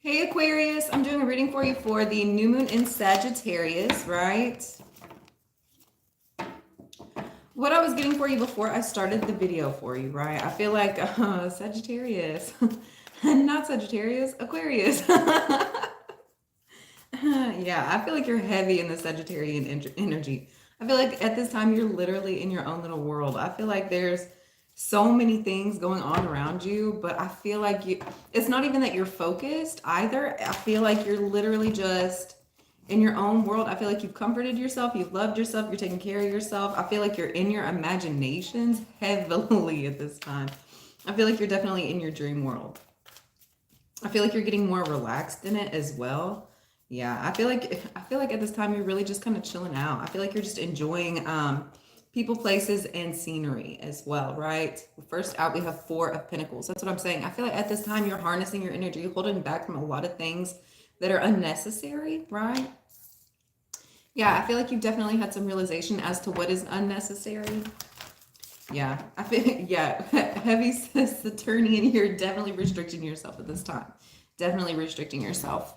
Hey Aquarius, I'm doing a reading for you for the new moon in Sagittarius, right? What I was getting for you before I started the video for you, right? I feel like Sagittarius, not Sagittarius, Aquarius. Yeah, I feel like you're heavy in the Sagittarian energy. I feel like at this time you're literally in your own little world. I feel like there's so many things going on around you, but I feel like it's not even that you're focused either. I feel like you're literally just in your own world. I feel like you've comforted yourself, you've loved yourself, you're taking care of yourself. I feel like you're in your imaginations heavily at this time. I feel like you're definitely in your dream world. I feel like you're getting more relaxed in it as well. Yeah, I feel like at this time you're really just kind of chilling out. I feel like you're just enjoying people, places, and scenery as well, right? First out, we have Four of Pentacles. That's what I'm saying. I feel like at this time you're harnessing your energy, holding back from a lot of things that are unnecessary, right? Yeah, I feel like you've definitely had some realization as to what is unnecessary. Yeah, I feel, yeah, heavy Saturnian, you're definitely restricting yourself at this time. Definitely restricting yourself.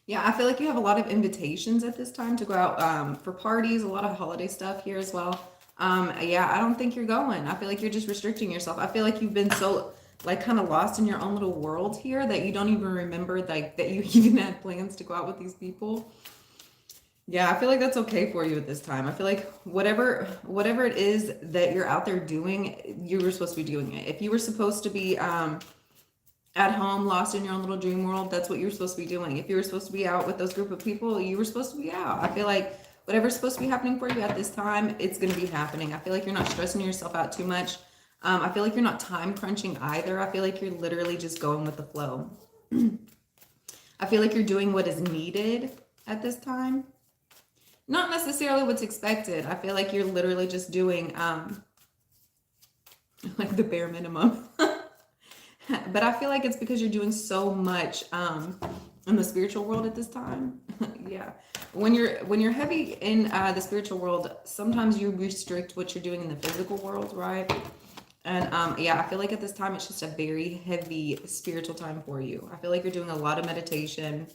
Yeah, I feel like you have a lot of invitations at this time to go out for parties, a lot of holiday stuff here as well. Yeah, I don't think you're going. I feel like you're just restricting yourself. I feel like you've been so like kind of lost in your own little world here that you don't even remember like that you even had plans to go out with these people. Yeah, I feel like that's okay for you at this time. I feel like whatever it is that you're out there doing, you were supposed to be doing it. If you were supposed to be at home, lost in your own little dream world, that's what you're supposed to be doing. If you were supposed to be out with those group of people, you were supposed to be out. I feel like whatever's supposed to be happening for you at this time, it's going to be happening. I feel like you're not stressing yourself out too much. I feel like you're not time crunching either. I feel like you're literally just going with the flow. I feel like you're doing what is needed at this time. Not necessarily what's expected. I feel like you're literally just doing like the bare minimum. But I feel like it's because you're doing so much in the spiritual world at this time. Yeah, when you're heavy in the spiritual world, sometimes you restrict what you're doing in the physical world, right? And yeah, I feel like at this time it's just a very heavy spiritual time for you. I feel like you're doing a lot of meditation.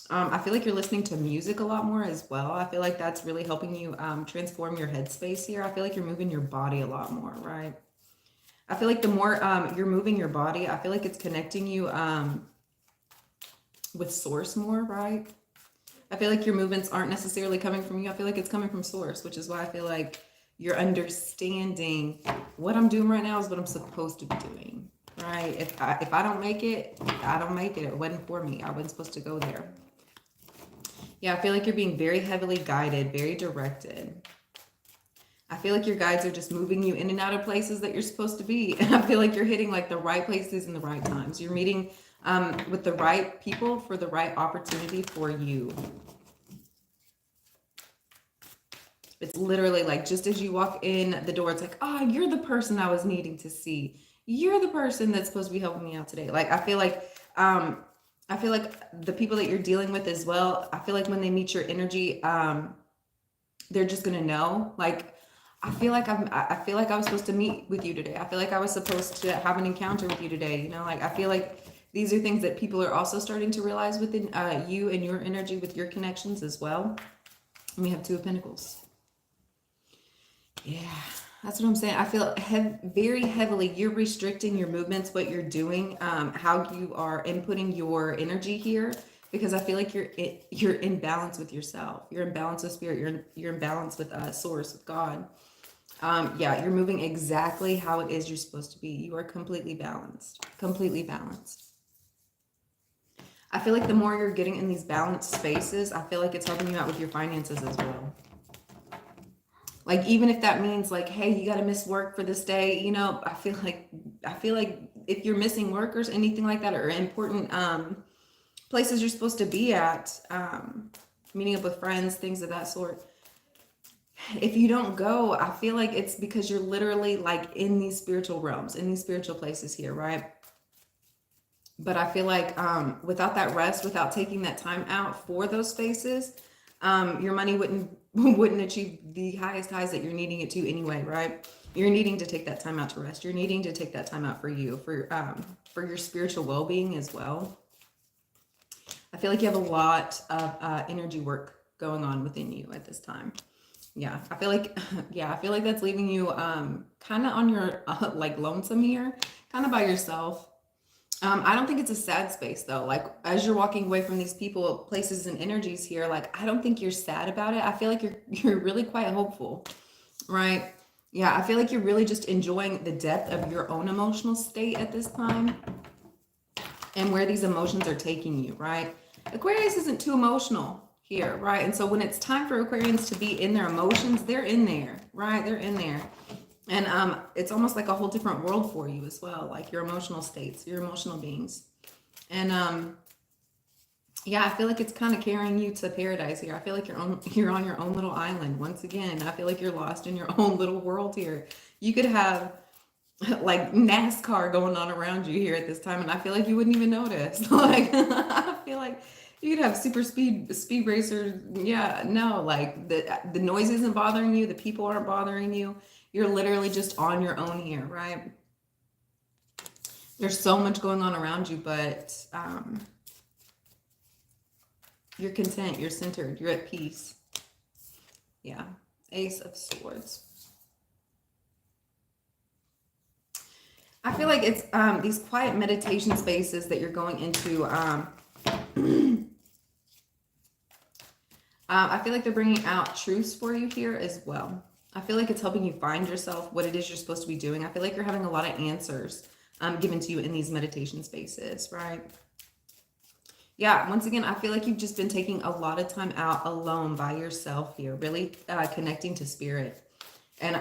I feel like you're listening to music a lot more as well. I feel like that's really helping you transform your headspace here. I feel like you're moving your body a lot more, right? I feel like the more you're moving your body, I feel like it's connecting you with source more, right? I feel like your movements aren't necessarily coming from you. I feel like it's coming from source, which is why I feel like you're understanding what I'm doing right now is what I'm supposed to be doing, right? If I don't make it, I don't make it. It wasn't for me. I wasn't supposed to go there. Yeah, I feel like you're being very heavily guided, very directed. I feel like your guides are just moving you in and out of places that you're supposed to be. And I feel like you're hitting like the right places in the right times. You're meeting with the right people for the right opportunity for you. It's literally like just as you walk in the door, it's like, oh, you're the person I was needing to see. You're the person that's supposed to be helping me out today. Like I feel like the people that you're dealing with as well, I feel like when they meet your energy, they're just gonna know. Like I feel like I was supposed to meet with you today. I feel like I was supposed to have an encounter with you today. You know, like I feel like these are things that people are also starting to realize within you and your energy with your connections as well. And we have Two of Pentacles. Yeah, that's what I'm saying. I feel very heavily you're restricting your movements, what you're doing, how you are inputting your energy here, because I feel like you're in balance with yourself. You're in balance with spirit. You're in balance with source, with God. Yeah, you're moving exactly how it is you're supposed to be. You are completely balanced. Completely balanced. I feel like the more you're getting in these balanced spaces, I feel like it's helping you out with your finances as well. Like even if that means like, hey, you got to miss work for this day, you know, I feel like if you're missing work or anything like that, or important places you're supposed to be at, meeting up with friends, things of that sort. If you don't go, I feel like it's because you're literally like in these spiritual realms, in these spiritual places here, right? But I feel like without that rest, without taking that time out for those spaces, your money wouldn't achieve the highest highs that you're needing it to anyway, right? You're needing to take that time out to rest. You're needing to take that time out for you, for your spiritual well-being as well. I feel like you have a lot of energy work going on within you at this time. Yeah, I feel like, yeah, I feel like that's leaving you kind of on your like lonesome here, kind of by yourself. I don't think it's a sad space though. Like as you're walking away from these people, places, and energies here, like I don't think you're sad about it. I feel like you're really quite hopeful, right? Yeah, I feel like you're really just enjoying the depth of your own emotional state at this time and where these emotions are taking you, right? Aquarius isn't too emotional here, right? And so when it's time for Aquarians to be in their emotions, they're in there, right? They're in there. And it's almost like a whole different world for you as well, like your emotional states, your emotional beings. And yeah, I feel like it's kind of carrying you to paradise here. I feel like you're on your own little island once again. I feel like you're lost in your own little world here. You could have like NASCAR going on around you here at this time, and I feel like you wouldn't even notice. Like I feel like you could have speed racers. Yeah, no, like the noise isn't bothering you, the people aren't bothering you. You're literally just on your own here, right? There's so much going on around you, but you're content, you're centered, you're at peace. Yeah, Ace of Swords. I feel like it's these quiet meditation spaces that you're going into. I feel like they're bringing out truths for you here as well. I feel like it's helping you find yourself, what it is you're supposed to be doing. I feel like you're having a lot of answers given to you in these meditation spaces, right? Yeah, once again, I feel like you've just been taking a lot of time out alone by yourself here, really connecting to spirit. And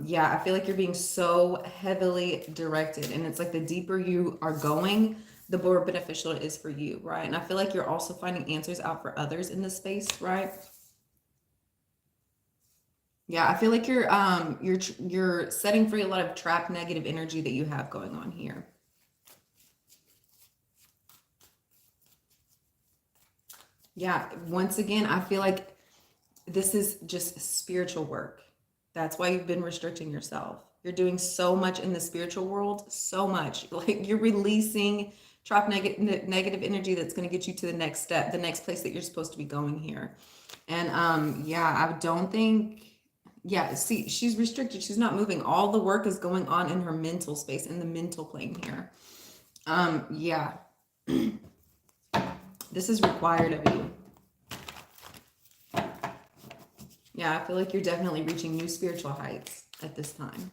yeah, I feel like you're being so heavily directed. And it's like the deeper you are going, the more beneficial it is for you, right? And I feel like you're also finding answers out for others in this space, right? Yeah, I feel like you're setting free a lot of trapped negative energy that you have going on here. Yeah, once again, I feel like this is just spiritual work. That's why you've been restricting yourself. You're doing so much in the spiritual world, so much. Like you're releasing trapped negative energy that's going to get you to the next step, the next place that you're supposed to be going here. And yeah, I don't think, yeah, see, she's restricted. She's not moving. All the work is going on in her mental space, in the mental plane here. Yeah. This is required of you. Yeah, I feel like you're definitely reaching new spiritual heights at this time.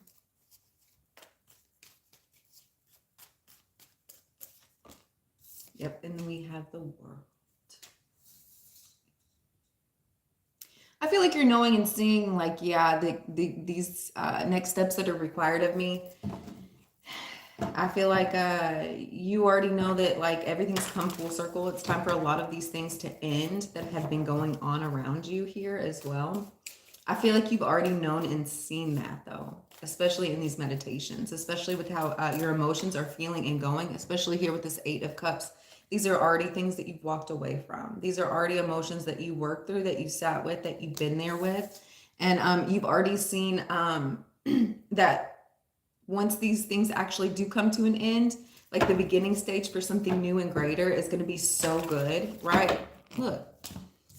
Yep, and then we have the World. I feel like you're knowing and seeing, like, yeah, these next steps that are required of me. I feel like you already know that, like, everything's come full circle. It's time for a lot of these things to end that have been going on around you here as well. I feel like you've already known and seen that, though, especially in these meditations, especially with how your emotions are feeling and going, especially here with this Eight of Cups. These are already things that you've walked away from. These are already emotions that you worked through, that you sat with, that you've been there with. And you've already seen that once these things actually do come to an end, like the beginning stage for something new and greater is going to be so good, right? Look,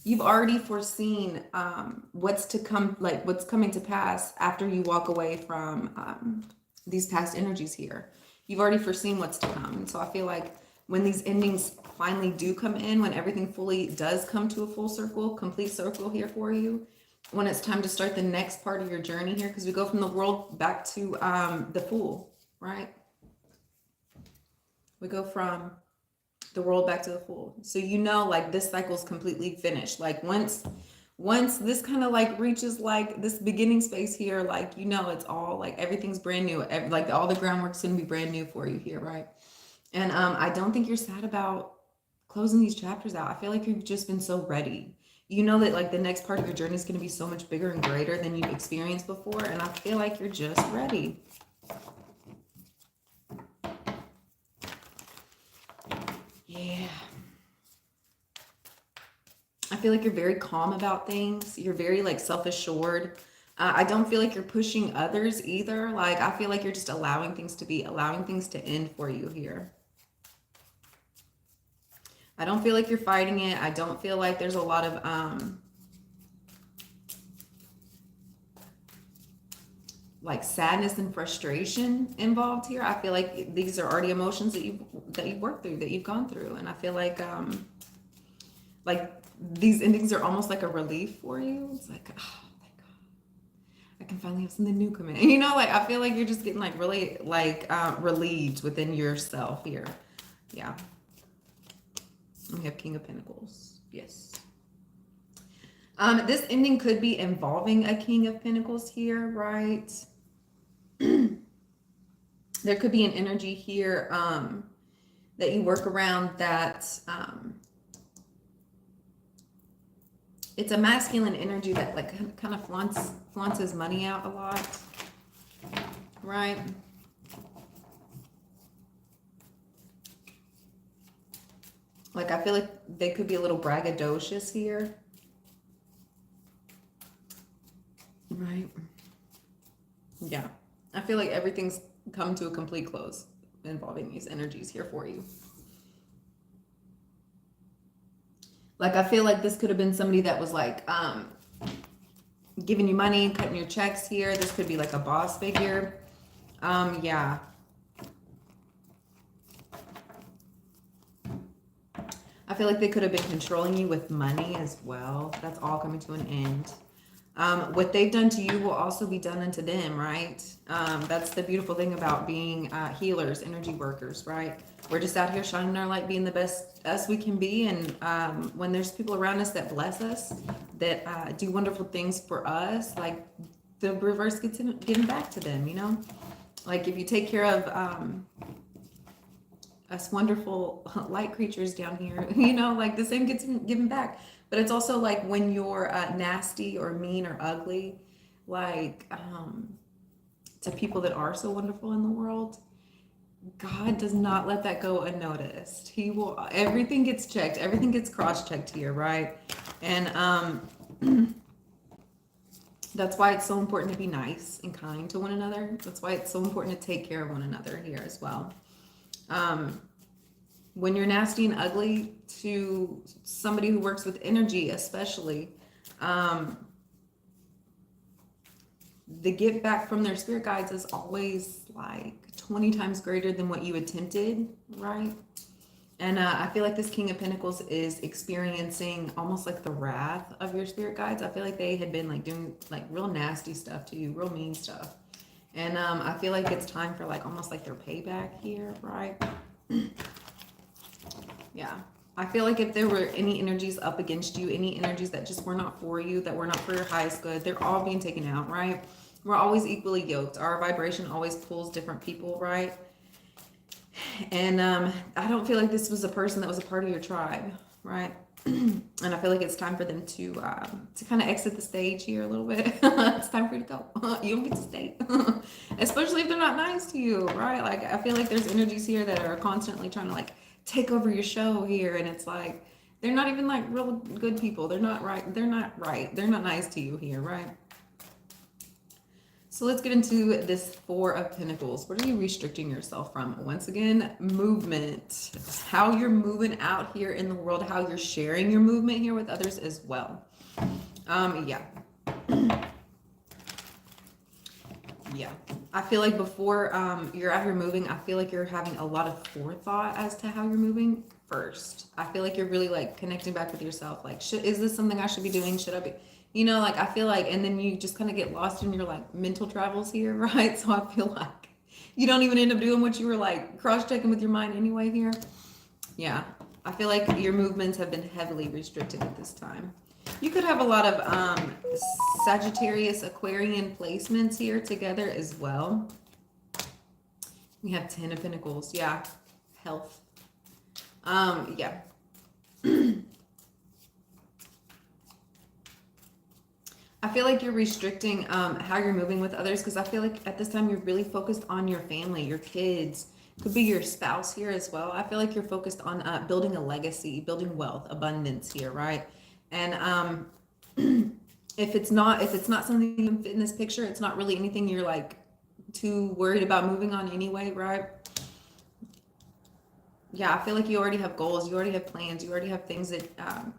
you've already foreseen what's to come, like what's coming to pass after you walk away from these past energies here. You've already foreseen what's to come. And so I feel like when these endings finally do come in, when everything fully does come to a full circle, complete circle here for you, when it's time to start the next part of your journey here, because we go from the World back to the Fool, right? We go from the World back to the Fool. So you know, like this cycle is completely finished. Like once this kind of like reaches like this beginning space here, like, you know, it's all like everything's brand new. Like all the groundwork's going to be brand new for you here, right? And I don't think you're sad about closing these chapters out. I feel like you've just been so ready. You know that like the next part of your journey is going to be so much bigger and greater than you've experienced before. And I feel like you're just ready. Yeah. I feel like you're very calm about things. You're very like self-assured. I don't feel like you're pushing others either. Like I feel like you're just allowing things to be, allowing things to end for you here. I don't feel like you're fighting it. I don't feel like there's a lot of like sadness and frustration involved here. I feel like these are already emotions that you've worked through, that you've gone through, and I feel like these endings are almost like a relief for you. It's like, oh, thank God, I can finally have something new come in. You know, like I feel like you're just getting like really like relieved within yourself here. Yeah. We have King of Pentacles. Yes. This ending could be involving a King of Pentacles here, right? There could be an energy here that you work around that it's a masculine energy that like kind of flaunts his money out a lot, right? Like I feel like they could be a little braggadocious here, right? Yeah, I feel like everything's come to a complete close involving these energies here for you. Like I feel like this could have been somebody that was like giving you money, cutting your checks here. This could be like a boss figure. Yeah. I feel like they could have been controlling you with money as well. That's all coming to an end. What they've done to you will also be done unto them, right? That's the beautiful thing about being healers, energy workers, right? We're just out here shining our light, being the best us we can be. And when there's people around us that bless us, that do wonderful things for us, like the reverse gets given back to them, you know? Like if you take care of us wonderful light creatures down here, you know, like the same gets given back. But it's also like when you're nasty or mean or ugly, like to people that are so wonderful in the world, God does not let that go unnoticed. He will, everything gets checked, everything gets cross-checked here, right? And that's why it's so important to be nice and kind to one another. That's why it's so important to take care of one another here as well. When you're nasty and ugly to somebody who works with energy, especially, the give back from their spirit guides is always like 20 times greater than what you attempted, right? And I feel like this King of Pentacles is experiencing almost like the wrath of your spirit guides. I feel like they had been like doing like real nasty stuff to you, real mean stuff. And I feel like it's time for like almost like their payback here, right? Yeah. I feel like if there were any energies up against you, any energies that just were not for you, that were not for your highest good, they're all being taken out, right? We're always equally yoked. Our vibration always pulls different people, right? And I don't feel like this was a person that was a part of your tribe, right? And I feel like it's time for them to kind of exit the stage here a little bit. It's time for you to go. You don't get to stay, especially if they're not nice to you, right? Like I feel like there's energies here that are constantly trying to like take over your show here, and it's like they're not even like real good people. They're not right. They're not right. They're not nice to you here, right? So let's get into this Four of Pentacles. What are you restricting yourself from? Once again, movement. How you're moving out here in the world, how you're sharing your movement here with others as well. Yeah. Yeah. I feel like before you're out here moving, I feel like you're having a lot of forethought as to how you're moving first. I feel like you're really like connecting back with yourself. Like, is this something I should be doing? Should I be? You know, like I feel like, and then you just kind of get lost in your like mental travels here, right? So I feel like you don't even end up doing what you were like cross-checking with your mind anyway here. Yeah, I feel like your movements have been heavily restricted at this time. You could have a lot of Sagittarius, Aquarian placements here together as well. We have 10 of Pentacles. Yeah, health. Yeah. I feel like you're restricting how you're moving with others, because I feel like at this time you're really focused on your family, your kids. Could be your spouse here as well. I feel like you're focused on building a legacy, building wealth, abundance here, right? And if it's not something you can fit in this picture, it's not really anything you're like too worried about moving on anyway, right? Yeah, I feel like you already have goals, you already have plans, you already have things that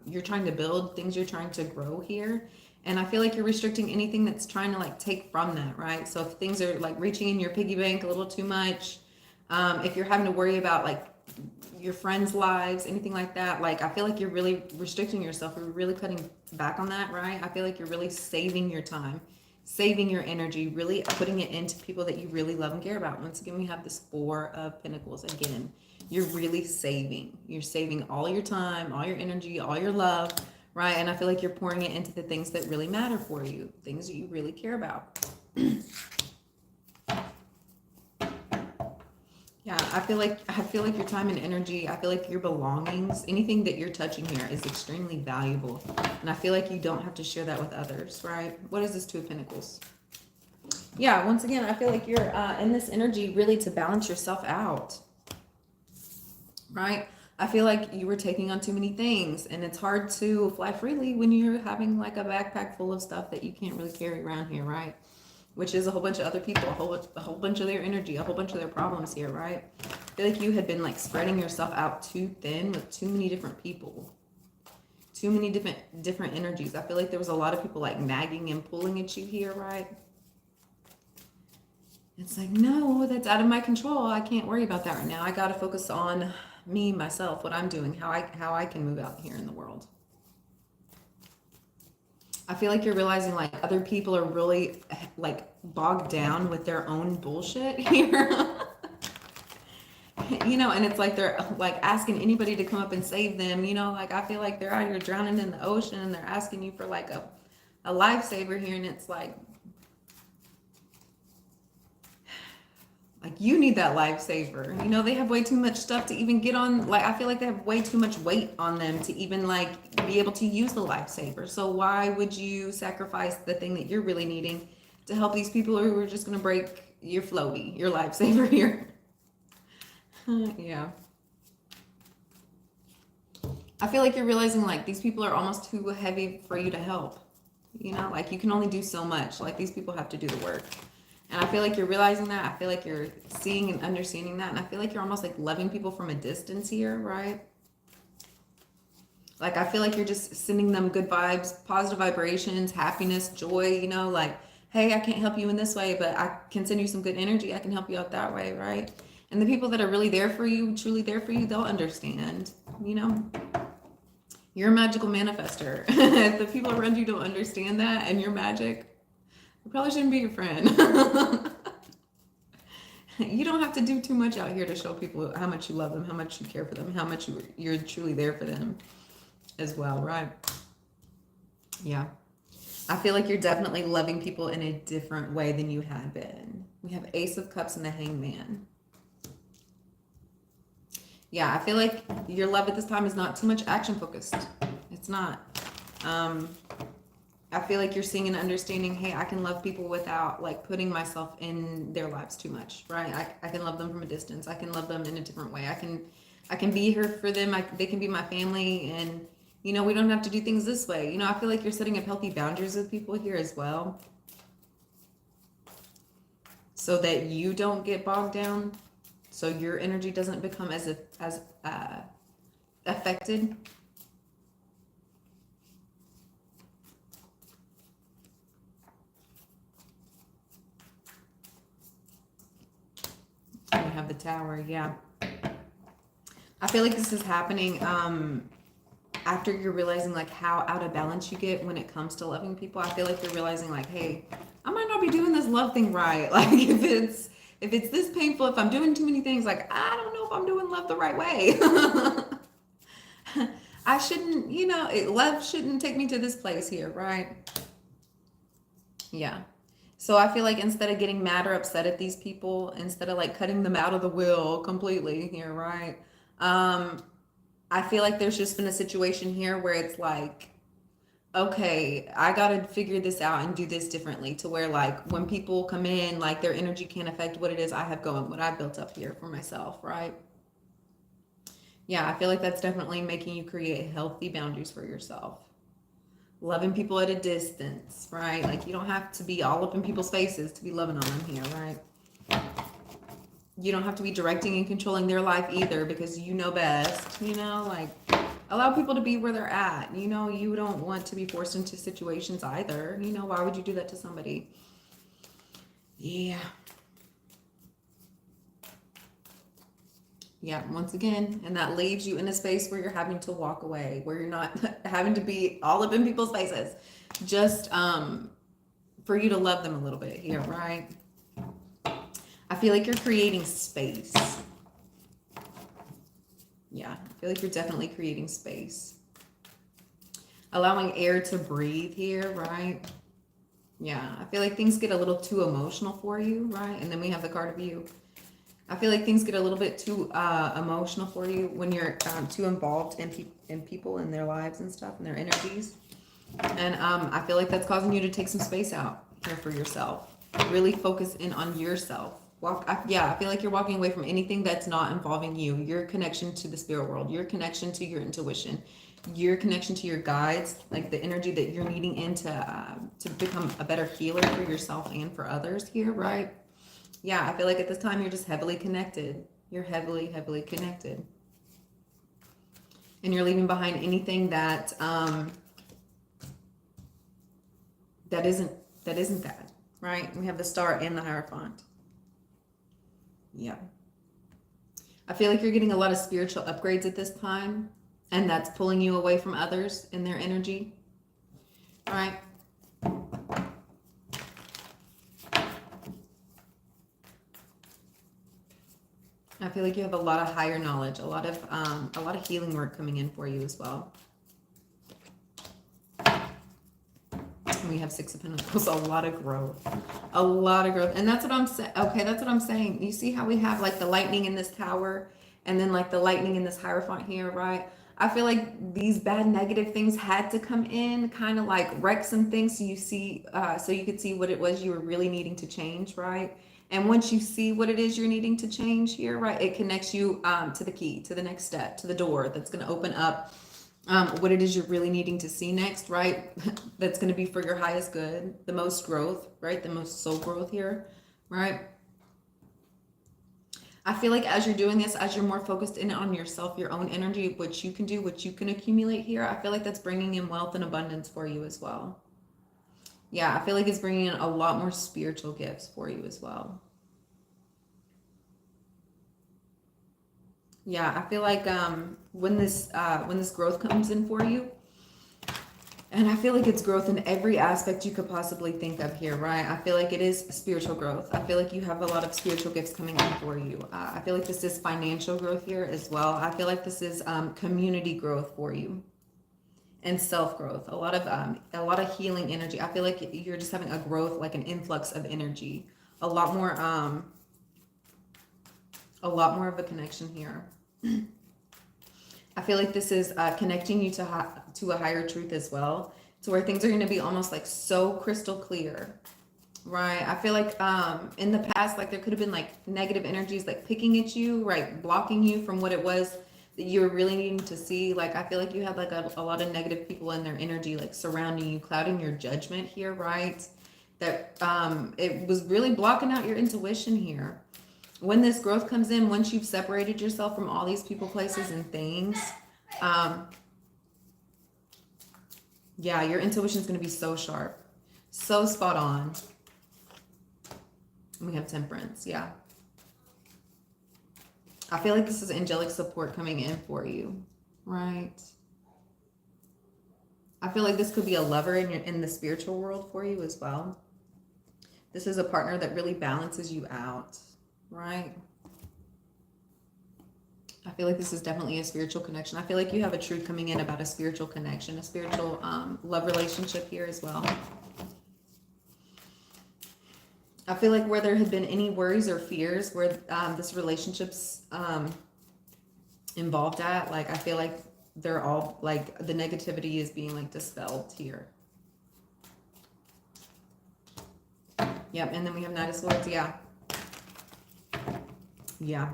you're trying to build, things you're trying to grow here. And I feel like you're restricting anything that's trying to like take from that, right? So if things are like reaching in your piggy bank a little too much, if you're having to worry about like your friends' lives, anything like that, like I feel like you're really restricting yourself. You're really cutting back on that, right? I feel like you're really saving your time, saving your energy, really putting it into people that you really love and care about. Once again, we have this Four of Pentacles again. You're really saving. You're saving all your time, all your energy, all your love, right? And I feel like you're pouring it into the things that really matter for you, things that you really care about. Yeah, I feel like your time and energy, I feel like your belongings, anything that you're touching here is extremely valuable. And I feel like you don't have to share that with others, right? What is this Two of Pentacles? Yeah, once again, I feel like you're in this energy really to balance yourself out, right? I feel like you were taking on too many things, and it's hard to fly freely when you're having like a backpack full of stuff that you can't really carry around here, right? Which is a whole bunch of other people, a whole bunch of their energy, a whole bunch of their problems here, right? I feel like you had been like spreading yourself out too thin with too many different people, too many different energies. I feel like there was a lot of people like nagging and pulling at you here, right? It's like, no, that's out of my control. I can't worry about that right now. I got to focus on me, myself, what I'm doing, how I can move out here in the world. I feel like you're realizing like other people are really like bogged down with their own bullshit here. You know, and it's like they're like asking anybody to come up and save them, you know, like I feel like they're out here drowning in the ocean and they're asking you for like a lifesaver here, and it's like you need that lifesaver. You know, they have way too much stuff to even get on. Like, I feel like they have way too much weight on them to even like be able to use the lifesaver. So why would you sacrifice the thing that you're really needing to help these people who are just going to break your floaty, your lifesaver here? Yeah. I feel like you're realizing like these people are almost too heavy for you to help. You know, like you can only do so much. Like these people have to do the work. And I feel like you're realizing that. I feel like you're seeing and understanding that. And I feel like you're almost like loving people from a distance here, right? Like I feel like you're just sending them good vibes, positive vibrations, happiness, joy, you know, like, hey, I can't help you in this way, but I can send you some good energy. I can help you out that way, right? And the people that are really there for you, truly there for you, they'll understand, you know? You're a magical manifester. If the people around you don't understand that and you're magic, you probably shouldn't be your friend. You don't have to do too much out here to show people how much you love them, how much you care for them, how much you're truly there for them as well, right? Yeah. I feel like you're definitely loving people in a different way than you had been. We have Ace of Cups and the Hangman. Yeah, I feel like your love at this time is not too much action focused. It's not. I feel like you're seeing and understanding, hey, I can love people without like putting myself in their lives too much, right? I can love them from a distance. I can love them in a different way. I can be here for them. They can be my family, and you know, we don't have to do things this way. You know, I feel like you're setting up healthy boundaries with people here as well, so that you don't get bogged down, so your energy doesn't become as affected. We have the Tower, yeah. I feel like this is happening after you're realizing like how out of balance you get when it comes to loving people. I feel like you're realizing like, hey, I might not be doing this love thing right. Like if it's this painful, if I'm doing too many things, like I don't know if I'm doing love the right way. I shouldn't, you know, love shouldn't take me to this place here, right? Yeah. So I feel like instead of getting mad or upset at these people, instead of like cutting them out of the will completely here, right? I feel like there's just been a situation here where it's like, okay, I got to figure this out and do this differently, to where like when people come in, like their energy can't affect what it is I have going, what I built up here for myself, right? Yeah, I feel like that's definitely making you create healthy boundaries for yourself. Loving people at a distance, right? Like you don't have to be all up in people's faces to be loving on them here, right? You don't have to be directing and controlling their life either, because you know best, you know, like allow people to be where they're at. You know, you don't want to be forced into situations either. You know, why would you do that to somebody? Yeah. Yeah, once again, and that leaves you in a space where you're having to walk away, where you're not having to be all up in people's faces. Just for you to love them a little bit here, right? I feel like you're creating space. Yeah, I feel like you're definitely creating space. Allowing air to breathe here, right? Yeah, I feel like things get a little too emotional for you, right? And then we have the card of you. I feel like things get a little bit too emotional for you when you're too involved in people and their lives and stuff and their energies. And I feel like that's causing you to take some space out here for yourself. Really focus in on yourself. I feel like you're walking away from anything that's not involving you. Your connection to the spirit world, your connection to your intuition, your connection to your guides, like the energy that you're needing to become a better healer for yourself and for others here, right? Yeah, I feel like at this time you're just heavily connected. You're heavily, heavily connected. And you're leaving behind anything that that isn't that, right? We have the Star and the Hierophant. Yeah. I feel like you're getting a lot of spiritual upgrades at this time, and that's pulling you away from others and their energy. All right. I feel like you have a lot of higher knowledge, a lot of healing work coming in for you as well. We have Six of Pentacles, a lot of growth, and that's what I'm saying. Okay, that's what I'm saying. You see how we have like the lightning in this tower, and then like the lightning in this Hierophant here, right? I feel like these bad negative things had to come in, kind of like wreck some things, so you see, so you could see what it was you were really needing to change, right? And once you see what it is you're needing to change here, right, it connects you to the key, to the next step, to the door that's going to open up what it is you're really needing to see next, right? That's going to be for your highest good, the most growth, right? The most soul growth here, right? I feel like as you're doing this, as you're more focused in on yourself, your own energy, what you can do, what you can accumulate here, I feel like that's bringing in wealth and abundance for you as well. Yeah, I feel like it's bringing in a lot more spiritual gifts for you as well. Yeah, I feel like when this growth comes in for you, and I feel like it's growth in every aspect you could possibly think of here, right? I feel like it is spiritual growth. I feel like you have a lot of spiritual gifts coming in for you. I feel like this is financial growth here as well. I feel like this is community growth for you, and self growth. A lot of healing energy. I feel like you're just having a growth, like an influx of energy. A lot more of a connection here. I feel like this is connecting you to a higher truth as well, to where things are going to be almost like so crystal clear, right? I feel like in the past, like there could have been like negative energies like picking at you, right, blocking you from what it was that you were really needing to see. Like I feel like you had like a lot of negative people in their energy like surrounding you, clouding your judgment here, right? That it was really blocking out your intuition here. When this growth comes in, once you've separated yourself from all these people, places, and things, yeah, your intuition is going to be so sharp, so spot on. And we have Temperance, yeah. I feel like this is angelic support coming in for you, right? I feel like this could be a lover in the spiritual world for you as well. This is a partner that really balances you out, right? I feel like this is definitely a spiritual connection. I feel like you have a truth coming in about a spiritual connection, a spiritual love relationship here as well. I feel like where there had been any worries or fears where this relationship's involved at, like I feel like they're all like the negativity is being like dispelled here. Yep, and then we have Knight of Swords, yeah. Yeah.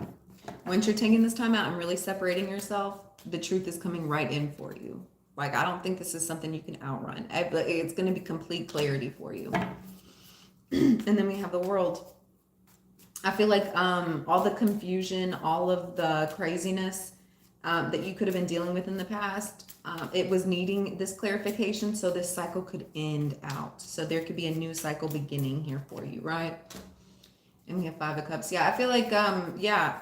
Once you're taking this time out and really separating yourself, the truth is coming right in for you. Like, I don't think this is something you can outrun. It's going to be complete clarity for you. And then we have the World. I feel like all the confusion, all of the craziness that you could have been dealing with in the past, it was needing this clarification so this cycle could end out. So there could be a new cycle beginning here for you, right? And we have Five of Cups. Yeah, I feel like, yeah,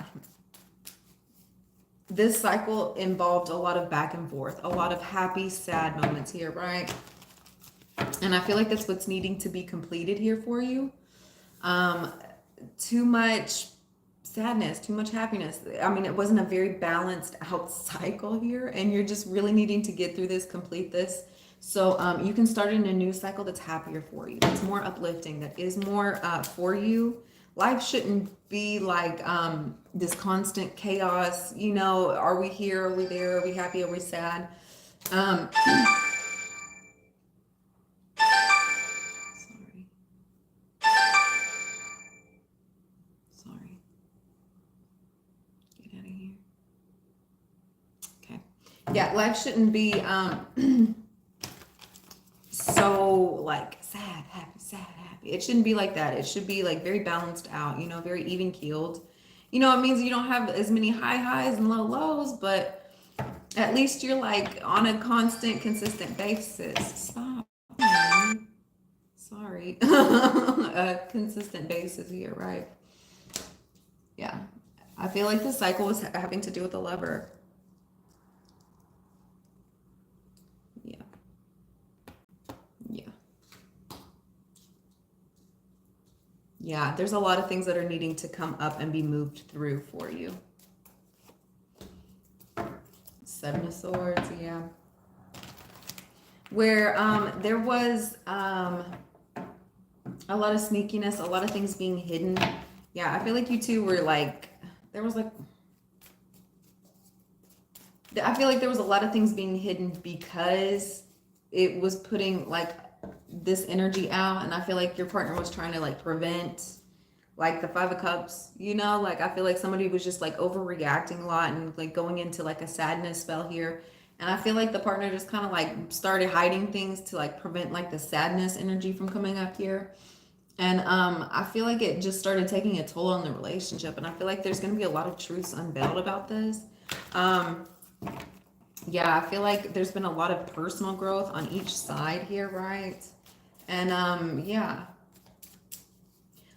this cycle involved a lot of back and forth, a lot of happy, sad moments here, right? And I feel like that's what's needing to be completed here for you. Too much sadness, too much happiness. I mean, it wasn't a very balanced out cycle here, and you're just really needing to get through this, complete this. So you can start in a new cycle that's happier for you, that's more uplifting, that is more for you. Life shouldn't be like this constant chaos. You know, are we here? Are we there? Are we happy? Are we sad? Sorry. Sorry. Get out of here. Okay. Yeah, life shouldn't be so like sad, happy, sad, happy. It shouldn't be like that. It should be like very balanced out, you know, very even keeled. You know, it means you don't have as many high highs and low lows, but at least you're like on a constant, consistent basis. Stop. Sorry. A consistent basis here, right? Yeah. I feel like this cycle was having to do with the lover. Yeah. Yeah. Yeah. There's a lot of things that are needing to come up and be moved through for you. Seven of Swords. Yeah. Where there was a lot of sneakiness, a lot of things being hidden. Yeah, I feel like you two were like, there was like, I feel like there was a lot of things being hidden because it was putting like this energy out, and I feel like your partner was trying to like prevent like the Five of Cups, you know, like I feel like somebody was just like overreacting a lot and like going into like a sadness spell here. And I feel like the partner just kind of like started hiding things to like prevent like the sadness energy from coming up here. And I feel like it just started taking a toll on the relationship. And I feel like there's going to be a lot of truths unveiled about this. Yeah, I feel like there's been a lot of personal growth on each side here, right? And yeah,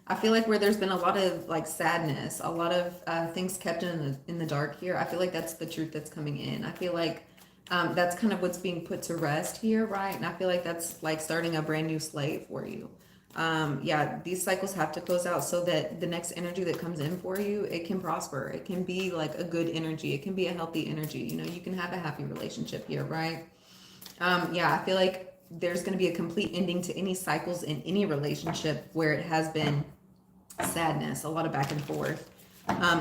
I feel like where there's been a lot of like sadness, a lot of things kept in the dark here. I feel like that's the truth that's coming in. I feel like that's kind of what's being put to rest here, right? And I feel like that's like starting a brand new slate for you. Yeah, these cycles have to close out so that the next energy that comes in for you, it can prosper. It can be like a good energy. It can be a healthy energy. You know, you can have a happy relationship here, right? Yeah, I feel like there's going to be a complete ending to any cycles in any relationship where it has been sadness, a lot of back and forth.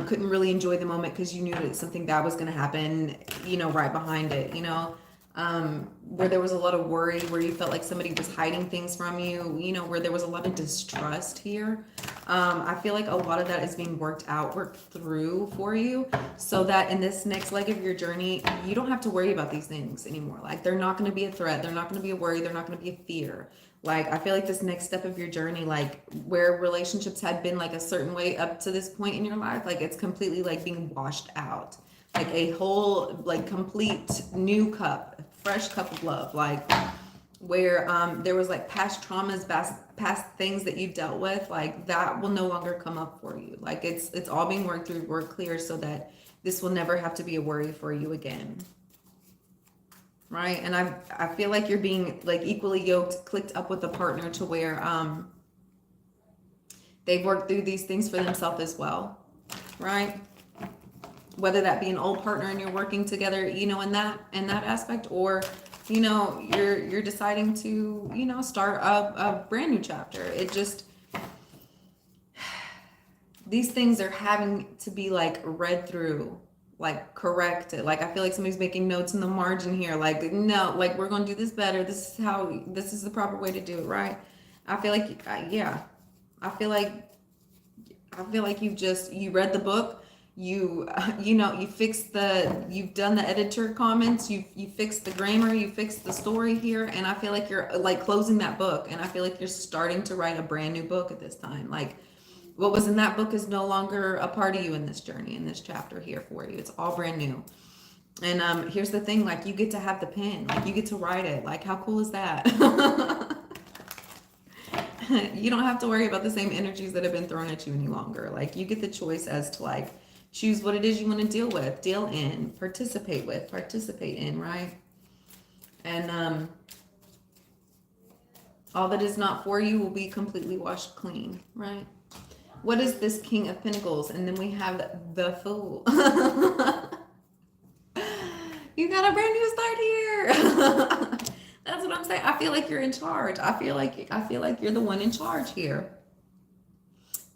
Couldn't really enjoy the moment because you knew that something bad was going to happen, you know, right behind it, you know, where there was a lot of worry, where you felt like somebody was hiding things from you, you know, where there was a lot of distrust here. I feel like a lot of that is being worked through for you, so that in this next leg of your journey, you don't have to worry about these things anymore. Like they're not going to be a threat. They're not going to be a worry. They're not going to be a fear. Like, I feel like this next step of your journey, like where relationships had been like a certain way up to this point in your life, like it's completely like being washed out, like a whole, like complete new cup, fresh cup of love, like where there was like past traumas, past things that you dealt with, like that will no longer come up for you. Like it's all being worked through, worked clear, so that this will never have to be a worry for you again. Right. And I feel like you're being like equally yoked, clicked up with a partner to where they've worked through these things for themselves as well. Right. Whether that be an old partner and you're working together, you know, in that aspect, or, you know, you're deciding to, you know, start a brand new chapter. It just, these things are having to be like read through, like corrected. Like I feel like somebody's making notes in the margin here, like no, like we're going to do this better, this is the proper way to do it, right? I feel like yeah, I feel like you read the book, you know, you've done the editor comments, you fixed the grammar, you fixed the story here, and I feel like you're like closing that book, and I feel like you're starting to write a brand new book at this time. Like What was in that book is no longer a part of you in this journey, in this chapter here for you. It's all brand new. And here's the thing, like, you get to have the pen, like, you get to write it. Like, how cool is that? You don't have to worry about the same energies that have been thrown at you any longer. Like, you get the choice as to, like, choose what it is you want to deal with, deal in, participate with, participate in, right? And all that is not for you will be completely washed clean, right? What is this King of Pentacles? And then we have the Fool. You got a brand new start here. That's what I'm saying. I feel like you're in charge. I feel like you're the one in charge here.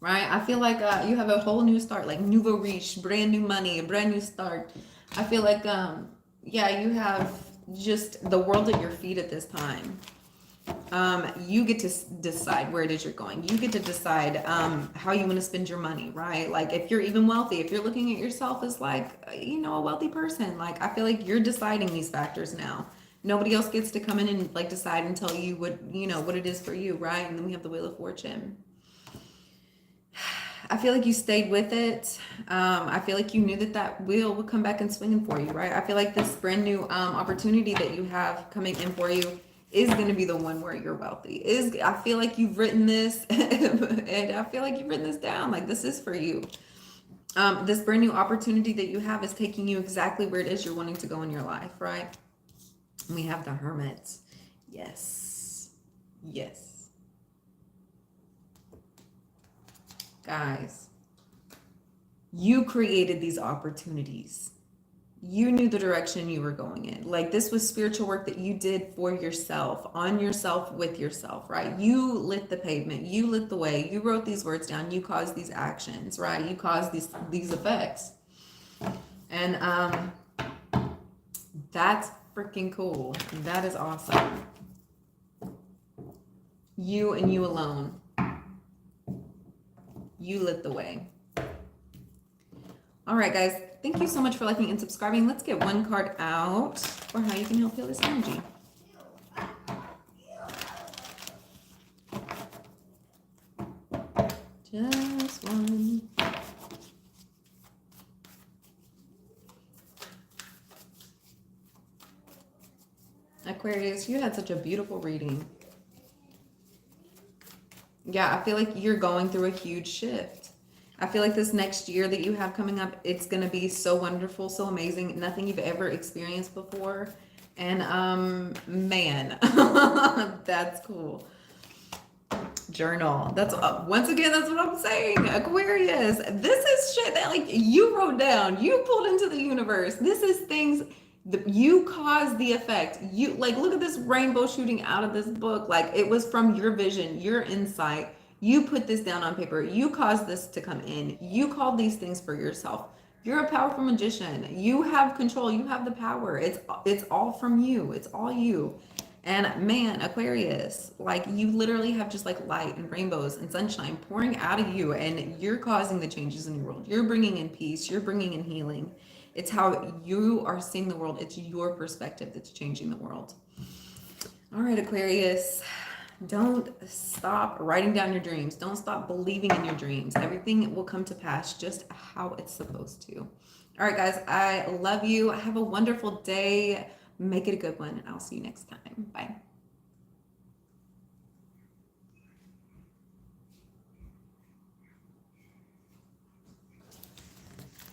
Right? I feel like you have a whole new start, like nouveau riche, brand new money, a brand new start. I feel like yeah, you have just the world at your feet at this time. You get to decide where it is you're going. You get to decide how you want to spend your money, right? Like, if you're even wealthy, if you're looking at yourself as, like, you know, a wealthy person, like, I feel like you're deciding these factors now. Nobody else gets to come in and, like, decide and tell you what, you know, what it is for you, right? And then we have the Wheel of Fortune. I feel like you stayed with it. I feel like you knew that that wheel would come back and swinging for you, right? I feel like this brand new opportunity that you have coming in for you is going to be the one where you're wealthy. I feel like you've written this, and I feel like you've written this down. Like, this is for you. This brand new opportunity that you have is taking you exactly where it is you're wanting to go in your life, right? And we have the Hermit. Yes. Yes. Guys, you created these opportunities. You knew the direction you were going in. Like, this was spiritual work that you did for yourself, on yourself, with yourself, right? You lit the pavement. You lit the way. You wrote these words down. You caused these actions, right? You caused these effects. And that's freaking cool. That is awesome. You and you alone. You lit the way. All right, guys. Thank you so much for liking and subscribing. Let's get one card out for how you can help heal this energy. Just one. Aquarius, you had such a beautiful reading. Yeah, I feel like you're going through a huge shift. I feel like this next year that you have coming up, it's going to be so wonderful, so amazing. Nothing you've ever experienced before. And man, that's cool. Journal. That's once again, that's what I'm saying. Aquarius, this is shit that, like, you wrote down, you pulled into the universe. This is things that you caused the effect. You, like, look at this rainbow shooting out of this book. Like, it was from your vision, your insight. You put this down on paper. You caused this to come in. You called these things for yourself. You're a powerful magician. You have control. You have the power. It's all from you. It's all you. And man, Aquarius, like, you literally have just, like, light and rainbows and sunshine pouring out of you, and you're causing the changes in your world. You're bringing in peace. You're bringing in healing. It's how you are seeing the world. It's your perspective that's changing the world. All right, Aquarius, don't stop writing down your dreams. Don't stop believing in your dreams. Everything will come to pass just how it's supposed to. All right, guys, I love you. Have a wonderful day. Make it a good one, and I'll see you next time. Bye.